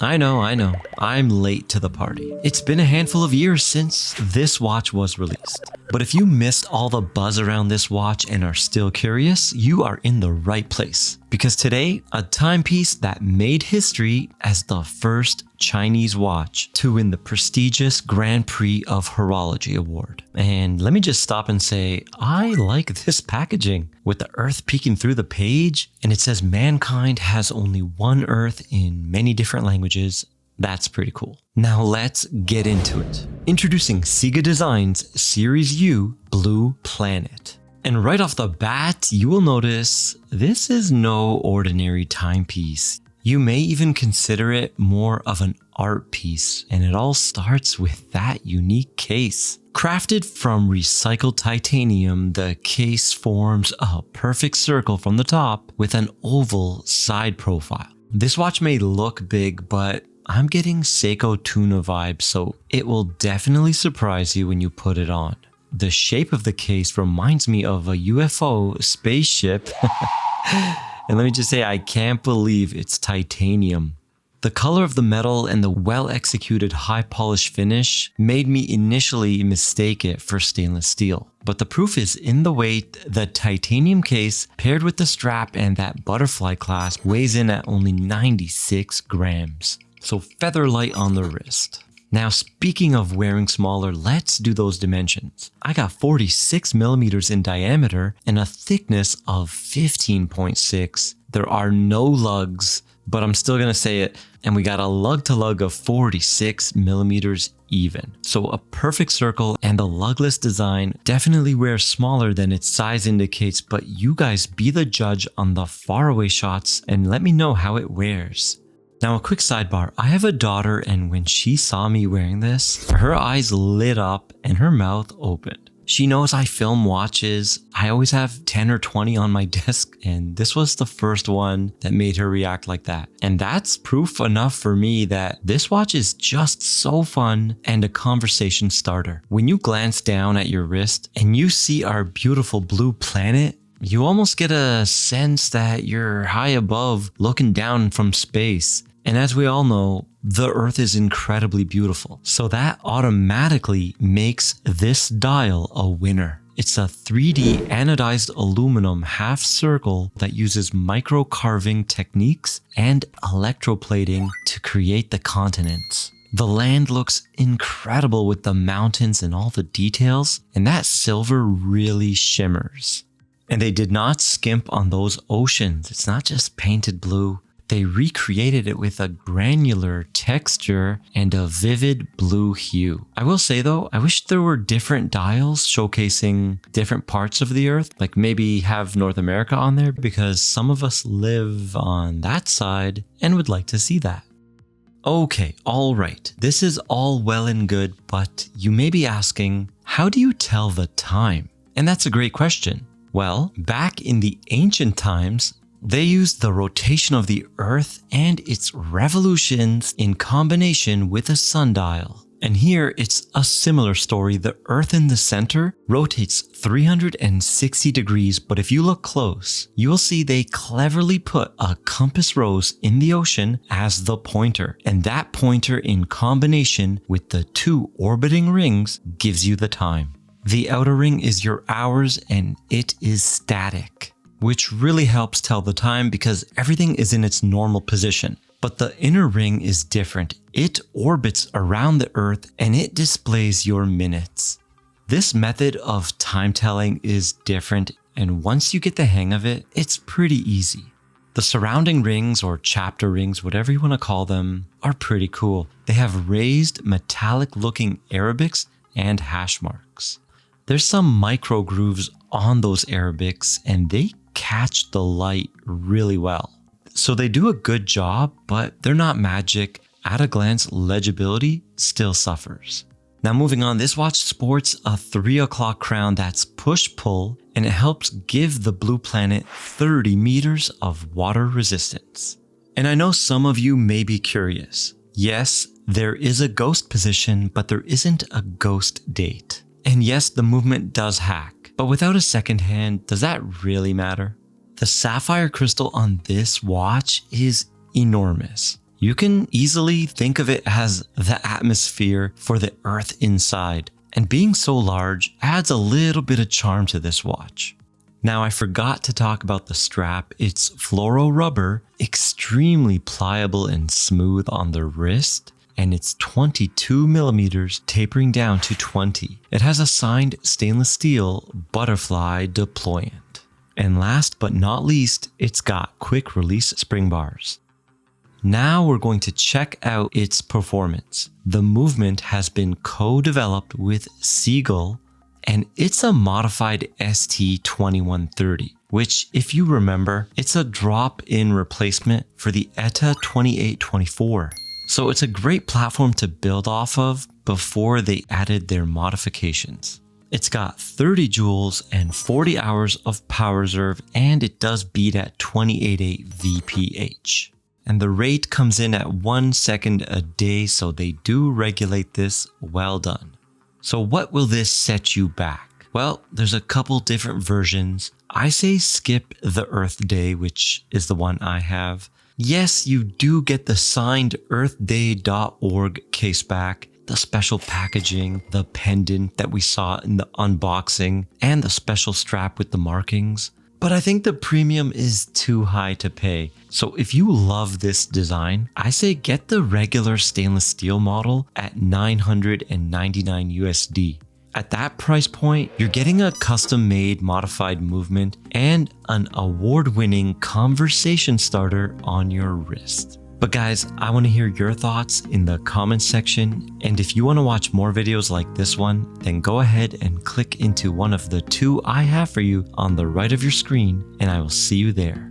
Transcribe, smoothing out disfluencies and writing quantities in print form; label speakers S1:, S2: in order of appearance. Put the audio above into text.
S1: I know. I'm late to the party. It's been a handful of years since this watch was released. But if you missed all the buzz around this watch and are still curious, you are in the right place. Because today, a timepiece that made history as the first Chinese watch to win the prestigious Grand Prix of Horology award. And let me just stop and say, I like this packaging. With the Earth peeking through the page, and it says mankind has only one Earth in many different languages. That's pretty cool. Now let's get into it. Introducing Ciga Design's Series U Blue Planet. And right off the bat, you will notice this is no ordinary timepiece. You may even consider it more of an art piece, and it all starts with that unique case. Crafted from recycled titanium, the case forms a perfect circle from the top with an oval side profile. This watch may look big, but I'm getting Seiko tuna vibes, so it will definitely surprise you when you put it on. The shape of the case reminds me of a UFO spaceship. And let me just say, I can't believe it's titanium. The color of the metal and the well-executed high-polish finish made me initially mistake it for stainless steel. But the proof is in the weight. The titanium case paired with the strap and that butterfly clasp weighs in at only 96 grams. So feather light on the wrist. Now, speaking of wearing smaller, let's do those dimensions. I got 46 millimeters in diameter and a thickness of 15.6. There are no lugs, but I'm still gonna say it. And we got a lug to lug of 46 millimeters even. So a perfect circle, and the lugless design definitely wears smaller than its size indicates, but you guys be the judge on the faraway shots and let me know how it wears. Now, a quick sidebar, I have a daughter, and when she saw me wearing this, her eyes lit up and her mouth opened. She knows I film watches. I always have 10 or 20 on my desk, and this was the first one that made her react like that. And that's proof enough for me that this watch is just so fun and a conversation starter. When you glance down at your wrist and you see our beautiful blue planet, you almost get a sense that you're high above looking down from space. And as we all know, the Earth is incredibly beautiful. So that automatically makes this dial a winner. It's a 3D anodized aluminum half circle that uses micro carving techniques and electroplating to create the continents. The land looks incredible with the mountains and all the details, and that silver really shimmers. And they did not skimp on those oceans. It's not just painted blue. They recreated it with a granular texture and a vivid blue hue. I will say though, I wish there were different dials showcasing different parts of the Earth, like maybe have North America on there, because some of us live on that side and would like to see that. Okay, all right, this is all well and good, but you may be asking, how do you tell the time? And that's a great question. Well, back in the ancient times, they used the rotation of the Earth and its revolutions in combination with a sundial. And here it's a similar story. The Earth in the center rotates 360 degrees, but if you look close, you will see they cleverly put a compass rose in the ocean as the pointer. And that pointer in combination with the two orbiting rings gives you the time. The outer ring is your hours and it is static, which really helps tell the time because everything is in its normal position. But the inner ring is different. It orbits around the Earth and it displays your minutes. This method of time telling is different, and once you get the hang of it, it's pretty easy. The surrounding rings, or chapter rings, whatever you want to call them, are pretty cool. They have raised metallic looking Arabics and hash marks. There's some micro grooves on those Arabics and they catch the light really well. So they do a good job, but they're not magic. At a glance, legibility still suffers. Now moving on, this watch sports a 3 o'clock crown that's push-pull, and it helps give the Blue Planet 30 meters of water resistance. And I know some of you may be curious. Yes, there is a ghost position, but there isn't a ghost date. And yes, the movement does hack, but without a second hand, does that really matter? The sapphire crystal on this watch is enormous. You can easily think of it as the atmosphere for the earth inside, and being so large adds a little bit of charm to this watch. Now, I forgot to talk about the strap. It's fluoro rubber, extremely pliable and smooth on the wrist, and it's 22 millimeters tapering down to 20. It has a signed stainless steel butterfly deployant. And last but not least, it's got quick release spring bars. Now we're going to check out its performance. The movement has been co-developed with Ciga, and it's a modified ST2130, which, if you remember, it's a drop-in replacement for the ETA 2824. So it's a great platform to build off of before they added their modifications. It's got 30 joules and 40 hours of power reserve, and it does beat at 28.8 VPH. And the rate comes in at 1 second a day, so they do regulate this. Well done. So what will this set you back? Well, there's a couple different versions. I say skip the Earth Day, which is the one I have. Yes, you do get the signed earthday.org case back, the special packaging, the pendant that we saw in the unboxing, and the special strap with the markings. But I think the premium is too high to pay. So if you love this design, I say get the regular stainless steel model at $999 USD. At that price point, you're getting a custom-made modified movement and an award-winning conversation starter on your wrist. But guys, I want to hear your thoughts in the comments section, and if you want to watch more videos like this one, then go ahead and click into one of the 2 I have for you on the right of your screen, and I will see you there.